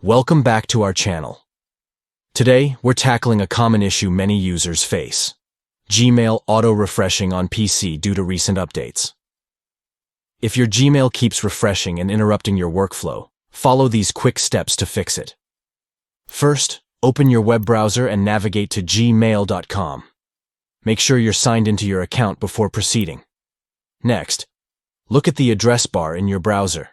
Welcome back to our channel. Today, we're tackling a common issue many users face: Gmail auto-refreshing on PC due to recent updates. If your Gmail keeps refreshing and interrupting your workflow, follow these quick steps to fix it. First, open your web browser and navigate to gmail.com. Make sure you're signed into your account before proceeding. Next, look at the address bar in your browser.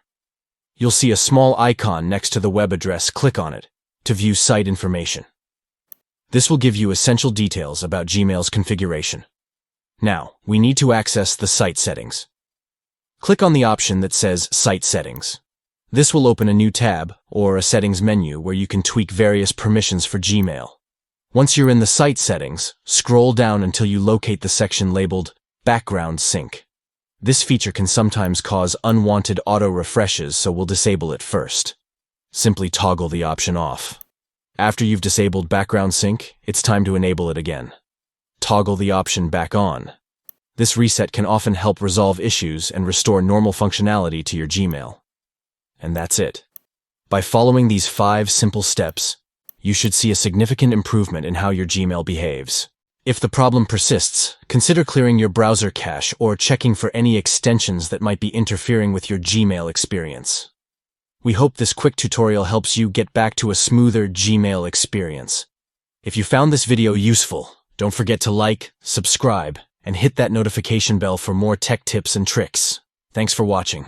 You'll see a small icon next to the web address. Click on it to view site information. This will give you essential details about Gmail's configuration. Now, we need to access the site settings. Click on the option that says Site Settings. This will open a new tab or a settings menu where you can tweak various permissions for Gmail. Once you're in the site settings, scroll down until you locate the section labeled Background Sync. This feature can sometimes cause unwanted auto-refreshes, so we'll disable it first. Simply toggle the option off. After you've disabled background sync, it's time to enable it again. Toggle the option back on. This reset can often help resolve issues and restore normal functionality to your Gmail. And that's it. By following these 5 simple steps, you should see a significant improvement in how your Gmail behaves. If the problem persists, consider clearing your browser cache or checking for any extensions that might be interfering with your Gmail experience. We hope this quick tutorial helps you get back to a smoother Gmail experience. If you found this video useful, don't forget to like, subscribe, and hit that notification bell for more tech tips and tricks. Thanks for watching.